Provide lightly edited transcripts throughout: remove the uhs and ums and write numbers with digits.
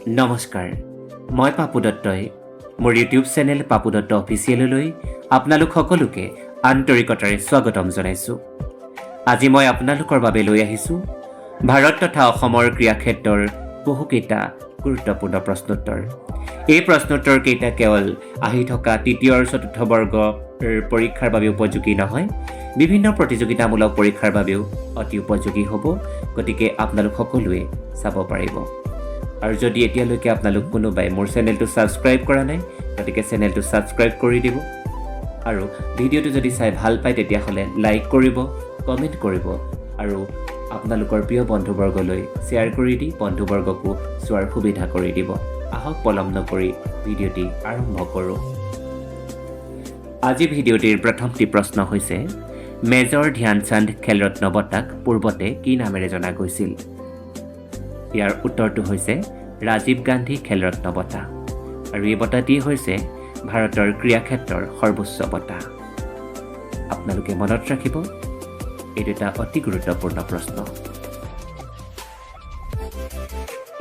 নমস্কাৰ, মই পাপু দত্তই মোৰ ইউটিউব চেনেল পাপু দত্ত অফিচিয়েললৈ আপোনালোক সকলোকে আন্তৰিকতাৰে স্বাগতম জনাইছোঁ। আজি মই আপোনালোকৰ বাবে লৈ আহিছোঁ ভাৰত তথা অসমৰ ক্ৰীড়াক্ষেত্ৰৰ বহুকেইটা গুৰুত্বপূৰ্ণ প্ৰশ্নোত্তৰ। এই প্ৰশ্নোত্তৰকেইটা কেৱল আহি থকা তৃতীয় আৰু চতুৰ্থ বৰ্গৰ পৰীক্ষাৰ বাবে উপযোগী নহয়, বিভিন্ন প্ৰতিযোগিতামূলক পৰীক্ষাৰ বাবেও অতি উপযোগী হ'ব। গতিকে আপোনালোক সকলোৱে চাব পাৰিব। আৰু যদি এতিয়ালৈকে আপোনালোক কোনোবাই মোৰ চেনেলটো ছাবস্ক্ৰাইব কৰা নাই, গতিকে চেনেলটো ছাবস্ক্ৰাইব কৰি দিব। আৰু ভিডিঅ'টো যদি চাই ভাল পায় তেতিয়াহ'লে লাইক কৰিব, কমেণ্ট কৰিব আৰু আপোনালোকৰ প্ৰিয় বন্ধুবৰ্গলৈ শ্বেয়াৰ কৰি দি বন্ধুবৰ্গকো চোৱাৰ সুবিধা কৰি দিব। আহক পলম নকৰি ভিডিঅ'টি আৰম্ভ কৰোঁ। আজি ভিডিঅ'টিৰ প্ৰথমটি প্ৰশ্ন হৈছে, মেজৰ ধ্যানচান্দ খেলৰত্ন বঁটাক পূৰ্বতে কি নামেৰে জনা গৈছিল? ইয়াৰ উত্তৰটো হৈছে ৰাজীৱ গান্ধী খেলৰত্ন বঁটা। আৰু এই বঁটাটি হৈছে ভাৰতৰ ক্ৰীড়াক্ষেত্ৰৰ সৰ্বোচ্চ বঁটা। আপোনালোকে মনত ৰাখিব, এইটো এটা অতি গুৰুত্বপূৰ্ণ প্ৰশ্ন।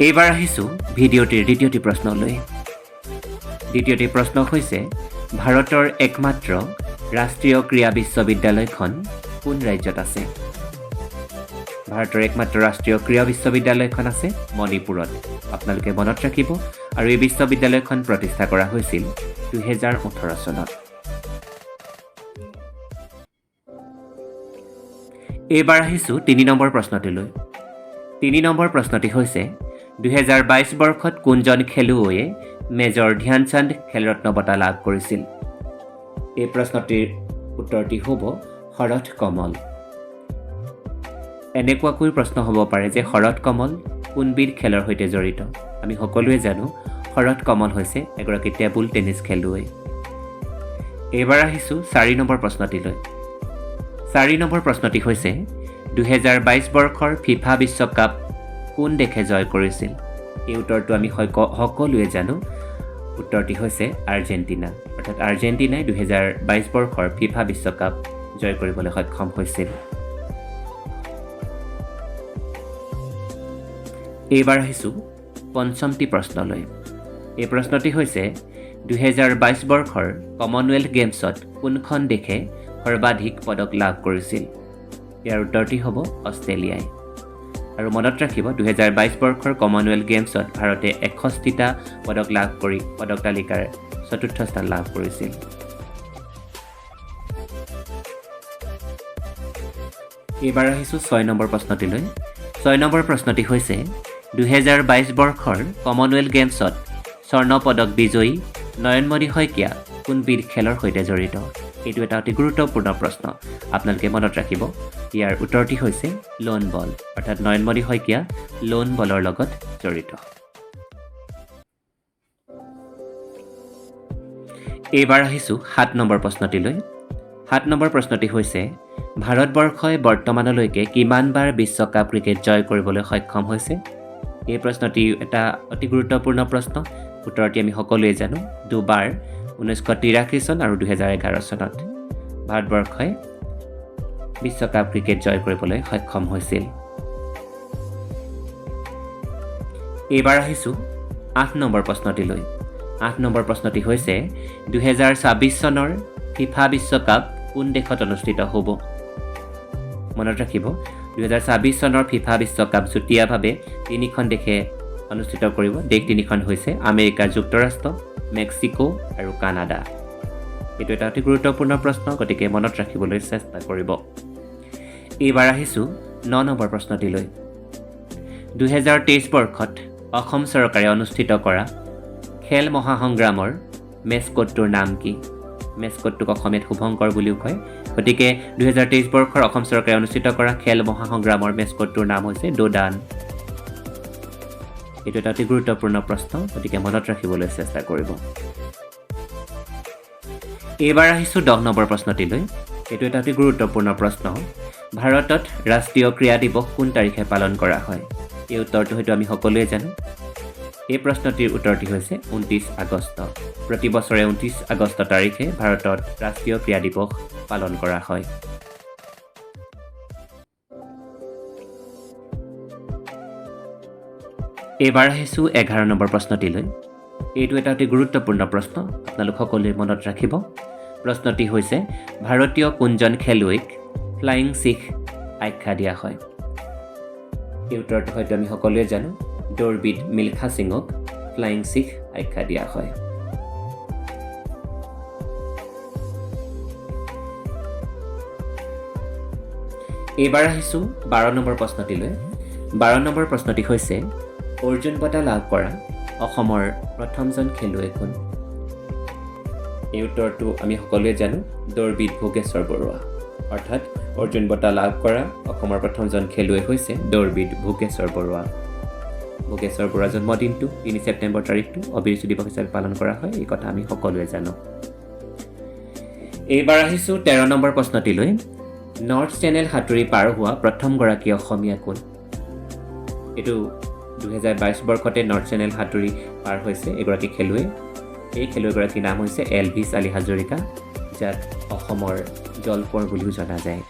এইবাৰ আহিছোঁ ভিডিঅ'টিৰ দ্বিতীয়টি প্ৰশ্নলৈ। দ্বিতীয়টি প্ৰশ্ন হৈছে, ভাৰতৰ একমাত্ৰ ৰাষ্ট্ৰীয় ক্ৰীড়া বিশ্ববিদ্যালয়খন কোন ৰাজ্যত আছে? ভাৰতৰ একমাত্ৰ ৰাষ্ট্ৰীয় ক্ৰীড়া বিশ্ববিদ্যালয়খন আছে মণিপুৰত। আপোনালোকে মনত ৰাখিব। আৰু এই বিশ্ববিদ্যালয়খন প্ৰতিষ্ঠা কৰা হৈছিল 2018 চনত। এইবাৰ আহিছোঁ 3 নম্বৰ প্ৰশ্নটিলৈ। 3 নম্বৰ প্ৰশ্নটি হৈছে, 2022 বৰ্ষত কোনজন খেলুৱৈয়ে মেজৰ ধ্যানচান্দ খেলৰত্ন বঁটা লাভ কৰিছিল? এই প্ৰশ্নটিৰ উত্তৰটি হ'ব শৰৎ কমল। এনেকুৱাকৈ প্ৰশ্ন হ'ব পাৰে যে শৰৎ কমল কোনবিধ খেলৰ সৈতে জড়িত? আমি সকলোৱে জানো শৰৎ কমল হৈছে এগৰাকী টেবুল টেনিছ খেলুৱৈ। এইবাৰ আহিছোঁ 4 নম্বৰ প্ৰশ্নটিলৈ। 4 নম্বৰ প্ৰশ্নটি হৈছে, 2022 বৰ্ষৰ ফিফা বিশ্বকাপ কোন দেশে জয় কৰিছিল? এই উত্তৰটো আমি সকলোৱে জানো। উত্তৰটি হৈছে আৰ্জেণ্টিনা। অৰ্থাৎ আৰ্জেণ্টিনাই 2022 বৰ্ষৰ ফিফা বিশ্বকাপ জয় কৰিবলৈ সক্ষম হৈছিল। এইবাৰ আহিছোঁ 5মটি প্ৰশ্নলৈ। এই প্ৰশ্নটি হৈছে, 2022 বৰ্ষৰ কমনৱেলথ গেমছত কোনখন দেশে সৰ্বাধিক পদক লাভ কৰিছিল? ইয়াৰ উত্তৰটি হ'ব অষ্ট্ৰেলিয়াই। আৰু মনত ৰাখিব, 2022 বৰ্ষৰ কমনৱেলথ গেমছত ভাৰতে 61টা পদক লাভ কৰি পদক তালিকাৰ 4ৰ্থ স্থান লাভ কৰিছিল। এইবাৰ আহিছোঁ 6 নম্বৰ প্ৰশ্নটিলৈ। 6 নম্বৰ প্ৰশ্নটি হৈছে, 2022 বৰ্ষৰ কমনৱেলথ গেমছত স্বৰ্ণ পদক বিজয়ী নয়নমণি শইকীয়া কোনবিধ খেলৰ সৈতে জড়িত? এইটো এটা অতি গুৰুত্বপূৰ্ণ প্ৰশ্ন। আপোনালোকে মনত ৰাখিব, ইয়াৰ উত্তৰটি হৈছে লোন বল। অৰ্থাৎ নয়নমণি শইকীয়া লোন বলৰ লগত জড়িত। এইবাৰ আহিছোঁ 7 নম্বৰ প্ৰশ্নটিলৈ। 7 নম্বৰ প্ৰশ্নটি হৈছে, ভাৰতবৰ্ষই বৰ্তমানলৈকে কিমানবাৰ বিশ্বকাপ ক্ৰিকেট জয় কৰিবলৈ সক্ষম হৈছে? এই প্ৰশ্নটি এটা অতি গুৰুত্বপূৰ্ণ প্ৰশ্ন। উত্তৰটি আমি সকলোৱে জানো, 2বাৰ, 1983 চন আৰু 2011 চনত ভাৰতবৰ্ষই বিশ্বকাপ ক্ৰিকেট জয় কৰিবলৈ সক্ষম হৈছিল। এইবাৰ আহিছোঁ 8 নম্বৰ প্ৰশ্নটিলৈ। 8 নম্বৰ প্ৰশ্নটি হৈছে, 2026 চনৰ ফিফা বিশ্বকাপ কোন দেশত অনুষ্ঠিত হ'ব? মনত ৰাখিব, 2026 চনৰ ফিফা বিশ্বকাপ যুটীয়াভাৱে 3খন দেশে অনুষ্ঠিত কৰিব। দেশ 3খন হৈছে আমেৰিকা যুক্তৰাষ্ট্ৰ, মেক্সিকো আৰু কানাডা। এইটো এটা অতি গুৰুত্বপূৰ্ণ প্ৰশ্ন, গতিকে মনত ৰাখিবলৈ চেষ্টা কৰিব। এইবাৰ আহিছোঁ 9 নম্বৰ প্ৰশ্নটিলৈ। 2023 বৰ্ষত অসম চৰকাৰে অনুষ্ঠিত কৰা খেল মহাসংগ্ৰামৰ মেস্কটটোৰ নাম কি? মেস্কটটোক অসমীয়াত শুভংকৰ বুলিও কয়। গতিকে 2023 বৰ্ষৰ অসম চৰকাৰে অনুষ্ঠিত কৰা খেল মহাসংগ্ৰামৰ মেস্কটটোৰ নাম হৈছে ডোডান। এইটো এটা অতি গুৰুত্বপূৰ্ণ প্ৰশ্ন, গতিকে মনত ৰাখিবলৈ চেষ্টা কৰিব। এইবাৰ আহিছোঁ 10 নম্বৰ প্ৰশ্নটিলৈ। এইটো এটা অতি গুৰুত্বপূৰ্ণ প্ৰশ্ন। ভাৰতত ৰাষ্ট্ৰীয় ক্ৰীড়া দিৱস কোন তাৰিখে পালন কৰা হয়? এই উত্তৰটো হয়তো আমি সকলোৱে জানো। এই প্ৰশ্নটিৰ উত্তৰটি হৈছে 29 আগষ্ট। প্ৰতি বছৰে 29 আগষ্ট তাৰিখে ভাৰতত ৰাষ্ট্ৰীয় ক্ৰীড়া দিৱস পালন কৰা হয়। এইবাৰ আহিছোঁ 11 নম্বৰ প্ৰশ্নটিলৈ। এইটো এটা অতি গুৰুত্বপূৰ্ণ প্ৰশ্ন, আপোনালোক সকলোৱে মনত ৰাখিব। প্ৰশ্নটি হৈছে ভাৰতীয় কোনজন খেলুৱৈক ফ্লাইং শিখ আখ্যা দিয়া হয়? এই উত্তৰটো হয়তো আমি সকলোৱে জানো, দৌৰবিদ মিলখা সিঙক ফ্লাইং শিখ আখ্যা দিয়া হয়। এইবাৰ আহিছোঁ 12 নম্বৰ প্ৰশ্নটিলৈ। 12 নম্বৰ প্ৰশ্নটি হৈছে অৰ্জুন বঁটা লাভ কৰা অসমৰ প্ৰথমজন খেলুৱৈ কোন? এই উত্তৰটো আমি সকলোৱে জানো, দৌৰবিদ ভোগেশ্বৰ বৰুৱা। অৰ্থাৎ অৰ্জুন বঁটা লাভ কৰা অসমৰ প্ৰথমজন খেলুৱৈ হৈছে দৌৰবিদ ভোগেশ্বৰ বৰুৱা। ভোগেশ্বৰ বৰুৱাৰ জন্মদিনটো 3 ছেপ্টেম্বৰ তাৰিখটো অবিৰতি দিৱস হিচাপে পালন কৰা হয়, এই কথা আমি সকলোৱে জানো। এইবাৰ আহিছোঁ 13 নম্বৰ প্ৰশ্নটিলৈ। নৰ্থ চেনেল সাঁতুৰি পাৰ হোৱা প্ৰথমগৰাকী অসমীয়া কোন? এইটো 2022 বৰ্ষতে নৰ্থ চেনেল সাঁতুৰি পাৰ হৈছে এগৰাকী খেলুৱৈ। এই খেলুৱৈগৰাকীৰ নাম হৈছে এলভিছ আলী হাজৰিকা, যাক অসমৰ জলকোঁৱৰ বুলিও জনা যায়।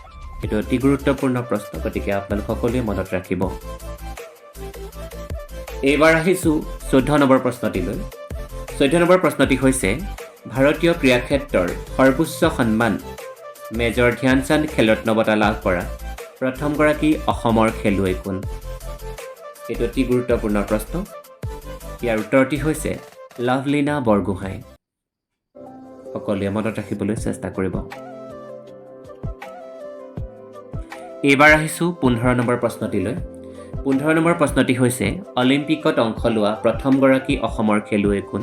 এইটো অতি গুৰুত্বপূৰ্ণ প্ৰশ্ন, গতিকে আপোনালোক সকলোৱে মনত ৰাখিব। এইবাৰ আহিছোঁ 14 নম্বৰ প্ৰশ্নটিলৈ। 14 নম্বৰ প্ৰশ্নটি হৈছে ভাৰতীয় ক্ৰীড়া ক্ষেত্ৰৰ সৰ্বোচ্চ সন্মান মেজৰ ধ্যানচান্দ খেলৰত্ন বঁটা লাভ কৰা প্ৰথমগৰাকী অসমৰ খেলুৱৈ কোন? এইটো অতি গুৰুত্বপূৰ্ণ প্ৰশ্ন। ইয়াৰ উত্তৰটি হৈছে লাভলীনা বৰগোহাঁই। সকলোৱে মনত ৰাখিবলৈ চেষ্টা কৰিব। এইবাৰ আহিছোঁ 15 নম্বৰ প্ৰশ্নটিলৈ। 15 নম্বৰ প্ৰশ্নটি হৈছে অলিম্পিকত অংশ লোৱা প্ৰথমগৰাকী অসমৰ খেলুৱৈ কোন?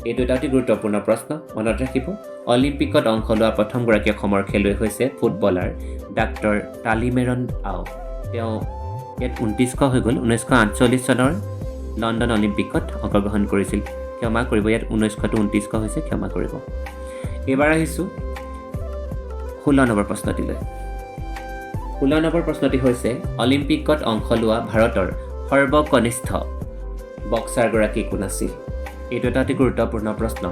এইটো এটা অতি গুৰুত্বপূৰ্ণ প্ৰশ্ন, মনত ৰাখিব। অলিম্পিকত অংশ লোৱা প্ৰথমগৰাকী অসমৰ খেলুৱৈ হৈছে ফুটবলাৰ ডাক্তৰ তালিমেৰন আও। তেওঁ ইয়াত 29শ হৈ গ'ল। 1948 চনৰ লণ্ডন অলিম্পিকত অংশগ্ৰহণ কৰিছিল। ক্ষমা কৰিব, ইয়াত 1900টো 29শ হৈছে, ক্ষমা কৰিব। এইবাৰ আহিছোঁ 16 নম্বৰ প্ৰশ্নটিলৈ। 16 নম্বৰ প্ৰশ্নটি হৈছে অলিম্পিকত অংশ লোৱা ভাৰতৰ সৰ্বকনিষ্ঠ বক্সাৰগৰাকী কোন আছিল? এইটো এটা অতি গুৰুত্বপূৰ্ণ প্ৰশ্ন।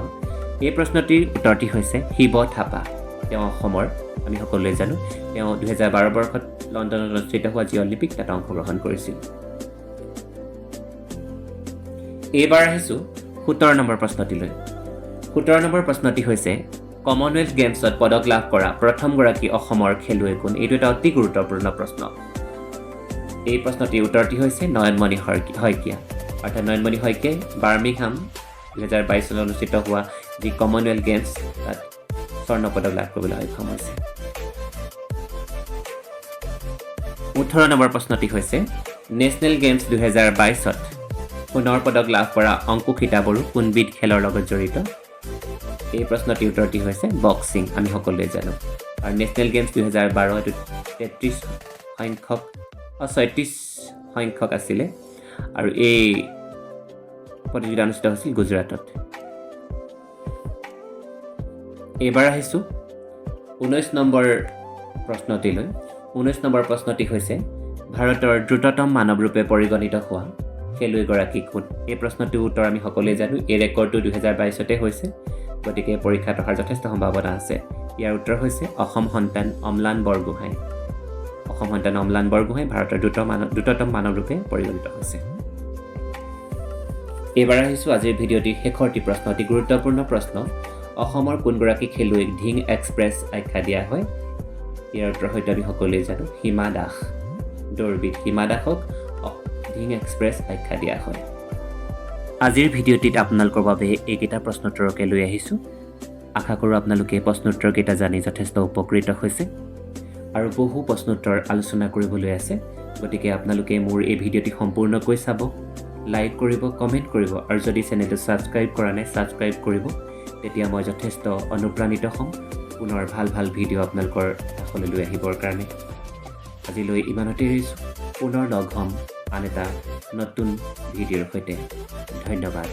এই প্ৰশ্নটিৰ উত্তৰটি হৈছে শিৱ থাপা। তেওঁ অসমৰ, আমি সকলোৱে জানো। তেওঁ 2012 বৰ্ষত লণ্ডনত অনুষ্ঠিত হোৱা যি অলিম্পিক তাত অংশগ্ৰহণ কৰিছিল। এইবাৰ আহিছোঁ 17 নম্বৰ প্ৰশ্নটিলৈ। 17 নম্বৰ প্ৰশ্নটি হৈছে কমনৱেলথ গেমছত পদক লাভ কৰা প্ৰথমগৰাকী অসমৰ খেলুৱৈ কোন? এইটো এটা অতি গুৰুত্বপূৰ্ণ প্ৰশ্ন। এই প্ৰশ্নটিৰ উত্তৰটি হৈছে নয়নমণি শইকীয়া। অৰ্থাৎ নয়নমণি শইকীয়াই বাৰ্মিংহাম 2022 চনত অনুষ্ঠিত হোৱা যি কমনৱেলথ গেমছ তাত স্বৰ্ণ পদক লাভ কৰিবলৈ সক্ষম হৈছে। 18 নম্বৰ প্ৰশ্নটি হৈছে নেশ্যনেল গেমছ 2022ত সোণৰ পদক লাভ কৰা অংকুশিতা বড়ো কোনবিধ খেলৰ লগত জড়িত? এই প্ৰশ্নটিৰ উত্তৰটি হৈছে বক্সিং, আমি সকলোৱে জানো। আৰু নেশ্যনেল গেমছ 2012 এইটো 33 সংখ্যক আছিলে, আৰু এই প্ৰতিযোগিতা অনুষ্ঠিত হৈছিল গুজৰাটত। এইবাৰ আহিছোঁ 19 নম্বৰ প্ৰশ্নটিলৈ। 19 নম্বৰ প্ৰশ্নটি হৈছে ভাৰতৰ দ্ৰুততম মানৱৰূপে পৰিগণিত হোৱা খেলুৱৈগৰাকী কোন? এই প্ৰশ্নটোৰ উত্তৰ আমি সকলোৱে জানো। এই ৰেকৰ্ডটো 2022তে হৈছে, গতিকে পৰীক্ষাত অহাৰ যথেষ্ট সম্ভাৱনা আছে। ইয়াৰ উত্তৰ হৈছে অসম সন্তান অম্লান বৰগোহাঁই। অসম সন্তান অম্লান বৰগোহাঁই ভাৰতৰ দ্ৰুততম মানৱৰূপে পৰিগণিত হৈছে। এইবাৰ আহিছোঁ আজিৰ ভিডিঅ'টিৰ শেষৰটি প্ৰশ্ন, অতি গুৰুত্বপূৰ্ণ প্ৰশ্ন। অসমৰ কোনগৰাকী খেলুৱৈক ধিং এক্সপ্ৰেছ আখ্যা দিয়া হয়? ইয়াৰ উত্তৰ হয়তো আমি সকলোৱে জানো, হিমা দাস। দৌৰবিদ হিমা দাসক ধিং এক্সপ্ৰেছ আখ্যা দিয়া হয়। আজিৰ ভিডিঅ'টিত আপোনালোকৰ বাবে এইকেইটা প্ৰশ্নোত্তৰকে লৈ আহিছোঁ। আশা কৰোঁ আপোনালোকে প্ৰশ্নোত্তৰকেইটা জানি যথেষ্ট উপকৃত হৈছে, আৰু বহু প্ৰশ্নোত্তৰ আলোচনা কৰিবলৈ আছে। গতিকে আপোনালোকে মোৰ এই ভিডিঅ'টি সম্পূৰ্ণকৈ চাব, লাইক কৰিব, কমেণ্ট কৰিব, আৰু যদি চেনেলটো ছাবস্ক্ৰাইব কৰা নাই ছাবস্ক্ৰাইব কৰিব। তেতিয়া মই যথেষ্ট অনুপ্ৰাণিত হ'ম পুনৰ ভাল ভাল ভিডিঅ' আপোনালোকৰ কাষলৈ লৈ আহিবৰ কাৰণে। আজিলৈ ইমানতে এৰিছোঁ। পুনৰ লগ হ'ম আন এটা নতুন ভিডিঅ'ৰ সৈতে। ধন্যবাদ।